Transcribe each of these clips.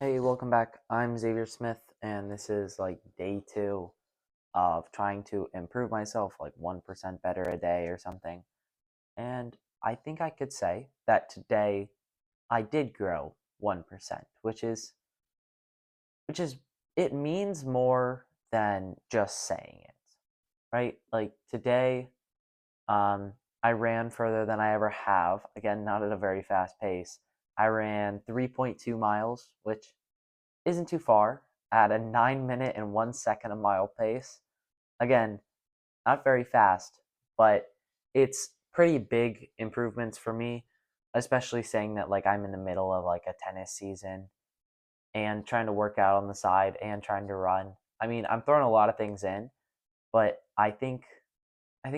Hey, welcome back. I'm Xavier Smith, and this is like day two of trying to improve myself like 1% better a day or something. And I think I could say that today I did grow 1%, which is it means more than just saying it, right? Like today, um, I ran further than I ever have. Again, not at a very fast pace. I ran 3.2 miles, which isn't too far at a 9 minute and 1 second a mile pace. Again, not very fast, but it's pretty big improvements for me, especially saying that like I'm in the middle of like a tennis season and trying to work out on the side and trying to run. I mean, I'm throwing a lot of things in, but I think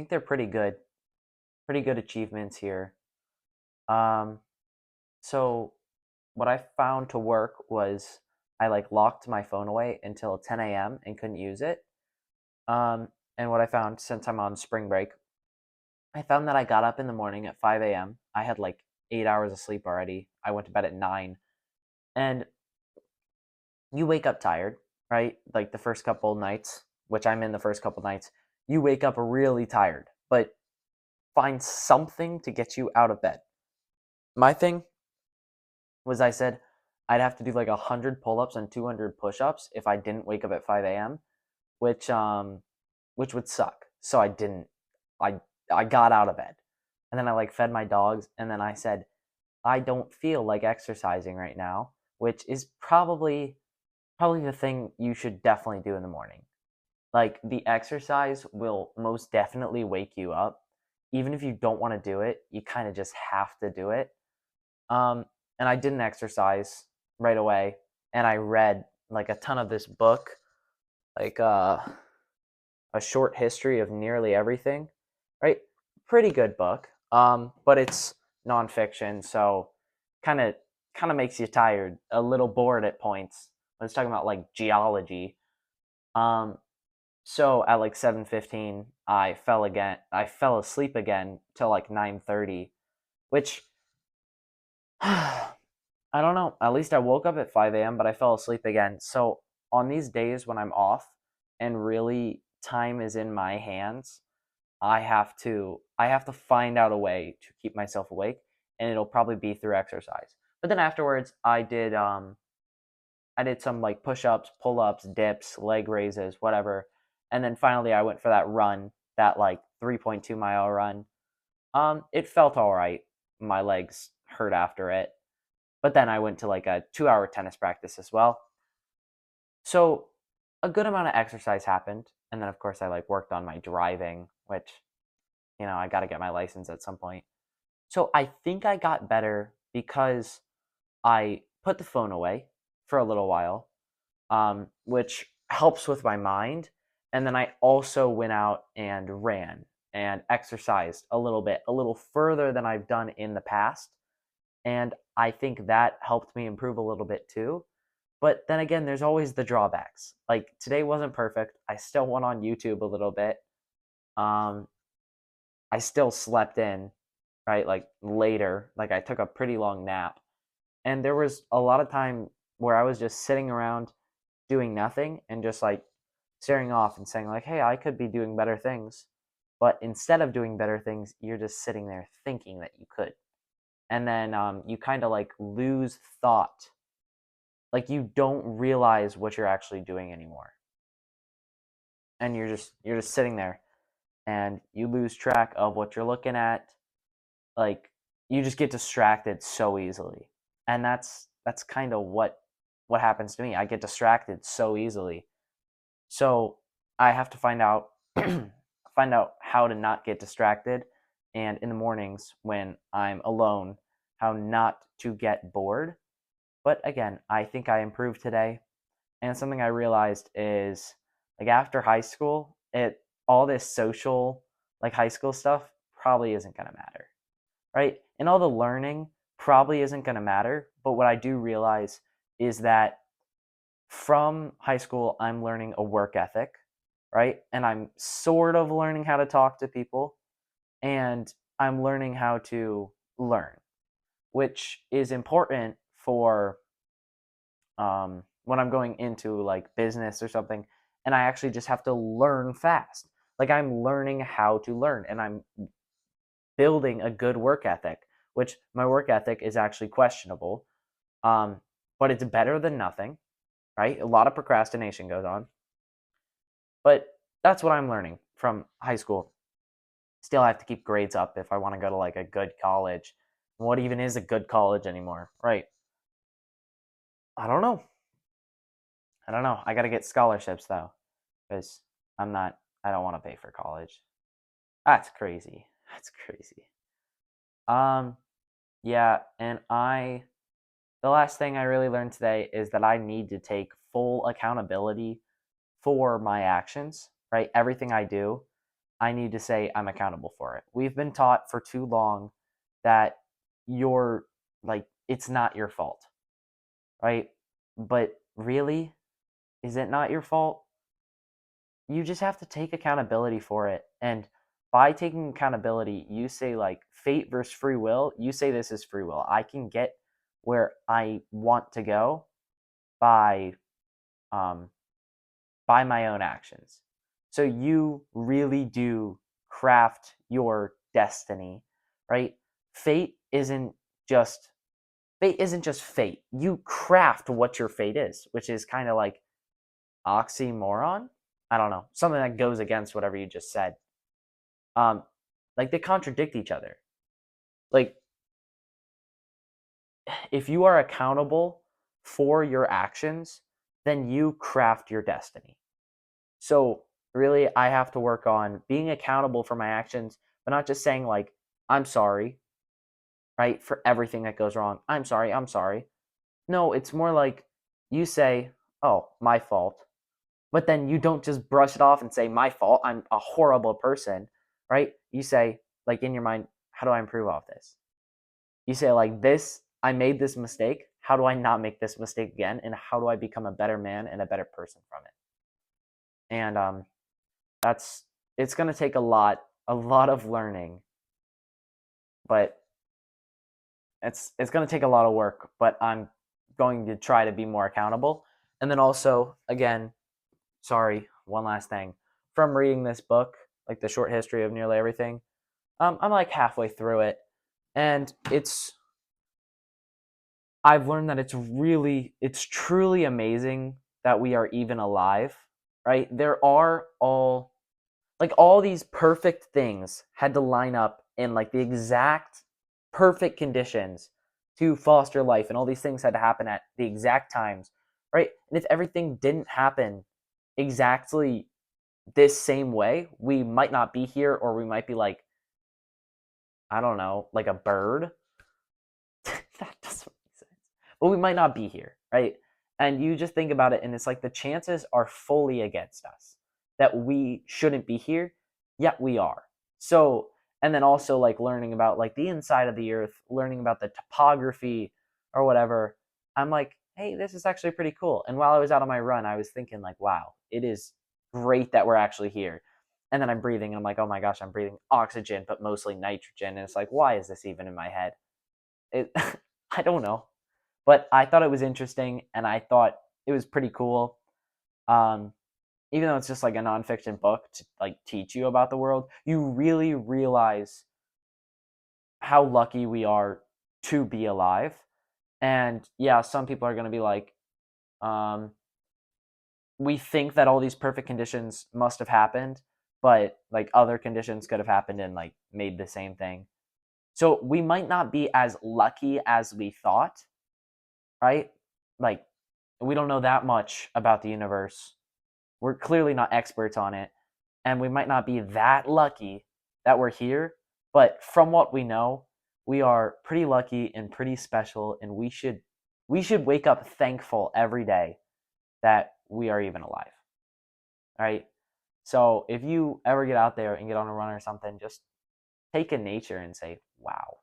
they're pretty good. Pretty good achievements here. Um so what I found to work was I like locked my phone away until 10 a.m. and couldn't use it. And what I found since I'm on spring break, I found that I got up in the morning at 5 a.m. I had like 8 hours of sleep already. I went to bed at 9. And you wake up tired, right? Like the first couple nights, which I'm in the first couple nights, you wake up really tired, but find something to get you out of bed. My thing was I said I'd have to do like 100 pull ups and 200 push ups if I didn't wake up at 5 a.m., which, um, which would suck. So I didn't. I I got out of bed, and then I like fed my dogs, and then I said I don't feel like exercising right now, which is probably the thing you should definitely do in the morning. Like the exercise will most definitely wake you up. Even if you don't want to do it, you kind of just have to do it. Um, and I didn't exercise right away, and I read like a ton of this book, like a short history of nearly everything, right? Pretty good book. But it's nonfiction, so kind of kind of makes you tired, a little bored at points when it's talking about like geology. Um, so at like 7:15, I fell asleep again till like 9:30, which I don't know. At least I woke up at 5 a.m., but I fell asleep again. So on these days when I'm off and really time is in my hands, I have to find out a way to keep myself awake, and it'll probably be through exercise. But then afterwards, I did some like push-ups, pull-ups, dips, leg raises, whatever. And then finally I went for that run, that like 3.2 mile run. It felt all right. My legs hurt after it. But then I went to like a 2-hour tennis practice as well. So a good amount of exercise happened. And then of course I like worked on my driving, which, I got to get my license at some point. So I think I got better because I put the phone away for a little while, which helps with my mind. And then I also went out and ran and exercised a little bit, a little further than I've done in the past. And I think that helped me improve a little bit too. But then again, there's always the drawbacks. Like today wasn't perfect. I still went on YouTube a little bit. Um, I still slept in, right? Like later, like I took a pretty long nap. And there was a lot of time where I was just sitting around doing nothing and just like staring off and saying like, "Hey, I could be doing better things." But instead of doing better things, you're just sitting there thinking that you could. And then you kind of like lose thought. Like you don't realize what you're actually doing anymore. And you're just sitting there and you lose track of what you're looking at. Like you just get distracted so easily. And that's kind of what happens to me. I get distracted so easily. So I have to find out how to not get distracted, and in the mornings when I'm alone, how not to get bored. But again, I think I improved today. And something I realized is like after high school, it all this social like high school stuff probably isn't going to matter, right? And all the learning probably isn't going to matter, but what I do realize is that from high school, I'm learning a work ethic, right? And I'm sort of learning how to talk to people, and I'm learning how to learn, which is important for when I'm going into like business or something, and I actually just have to learn fast. Like I'm learning how to learn, and I'm building a good work ethic, which my work ethic is actually questionable, um, but it's better than nothing, right? A lot of procrastination goes on, but that's what I'm learning from high school. Still have to keep grades up if I want to go to like a good college. What even is a good college anymore, right? I don't know. I don't know. I got to get scholarships though, because I'm not. I don't want to pay for college. That's crazy. That's crazy. Um, yeah, and the last thing I really learned today is that I need to take full accountability for my actions, right? Everything I do, I need to say I'm accountable for it. We've been taught for too long that you're like, it's not your fault, right? But really, is it not your fault? You just have to take accountability for it. And by taking accountability, you say, like, fate versus free will. You say this is free will. I can get where I want to go by um, by my own actions. So you really do craft your destiny, right? Fate isn't just fate isn't just fate. You craft what your fate is, which is kind of like oxymoron. I don't know, something that goes against whatever you just said. Um, like they contradict each other. Like if you are accountable for your actions, then you craft your destiny. So really, I have to work on being accountable for my actions, but not just saying like, I'm sorry, right? For everything that goes wrong. I'm sorry, I'm sorry. No, it's more like you say, oh, my fault. But then you don't just brush it off and say, my fault, I'm a horrible person, right? You say, like in your mind, how do I improve off this? You say, like, this, I made this mistake. How do I not make this mistake again? And how do I become a better man and a better person from it? And that's it's going to take a lot of learning, but it's going to take a lot of work, but I'm going to try to be more accountable. And then also, again, sorry, one last thing. From reading this book, like the short history of nearly everything, I'm like halfway through it, and I've learned that it's truly amazing that we are even alive, right? There are all these perfect things had to line up in like the exact perfect conditions to foster life, and all these things had to happen at the exact times, right? And if everything didn't happen exactly this same way, we might not be here, or we might be like, I don't know, like a bird. That doesn't make sense. But we might not be here, right? And you just think about it, and it's like the chances are fully against us that we shouldn't be here, yet we are. So, and then also like learning about like the inside of the earth, learning about the topography or whatever. I'm like, hey, this is actually pretty cool. And while I was out on my run, I was thinking like, wow, it is great that we're actually here. And then I'm breathing, and I'm like, oh my gosh, I'm breathing oxygen, but mostly nitrogen. And it's like, why is this even in my head? It, I don't know, but I thought it was interesting, and I thought it was pretty cool. Um, Even though it's just like a nonfiction book to like teach you about the world, you really realize how lucky we are to be alive. And yeah, some people are going to be like, um, we think that all these perfect conditions must have happened, but like other conditions could have happened and like made the same thing. So we might not be as lucky as we thought, right? Like, we don't know that much about the universe. We're clearly not experts on it, and we might not be that lucky that we're here, but from what we know, we are pretty lucky and pretty special, and we should wake up thankful every day that we are even alive. All right? So, if you ever get out there and get on a run or something, just take in nature and say, "Wow,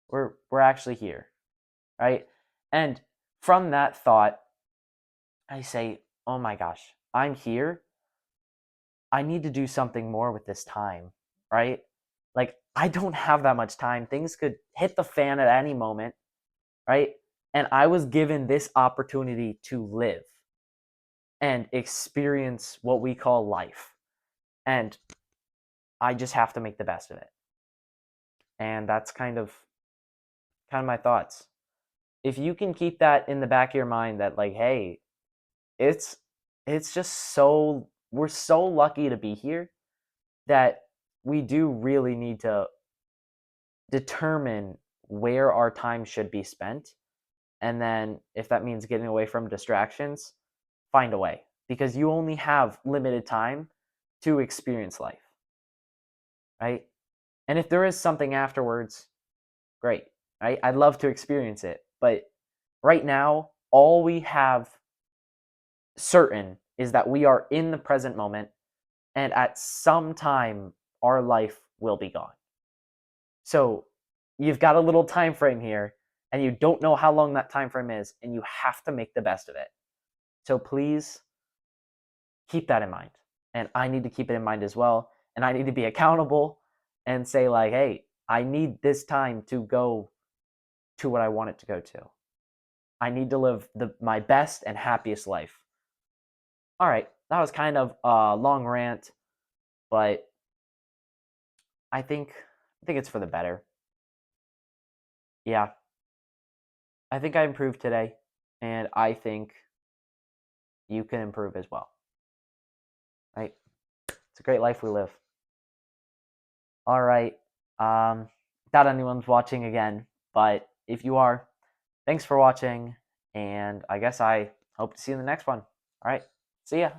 we're actually here." Right? And from that thought, I say, oh my gosh, I'm here. I need to do something more with this time, right? Like, I don't have that much time. Things could hit the fan at any moment, right? And I was given this opportunity to live and experience what we call life. And I just have to make the best of it. And that's kind of my thoughts. If you can keep that in the back of your mind that like, hey, it's just so we're so lucky to be here that we do really need to determine where our time should be spent. And then if that means getting away from distractions, find a way because you only have limited time to experience life, right? And if there is something afterwards, great, right? I'd love to experience it. But right now, all we have certain is that we are in the present moment and at some time our life will be gone. So you've got a little time frame here and you don't know how long that time frame is and you have to make the best of it. So please keep that in mind. And I need to keep it in mind as well. And I need to be accountable and say like, hey, I need this time to go to what I want it to go to. I need to live my best and happiest life. All right, that was kind of a long rant, but I think it's for the better. Yeah, I think I improved today, and I think you can improve as well. Right? It's a great life we live. All right. Doubt anyone's watching again, but if you are, thanks for watching, and I guess I hope to see you in the next one. All right. See ya.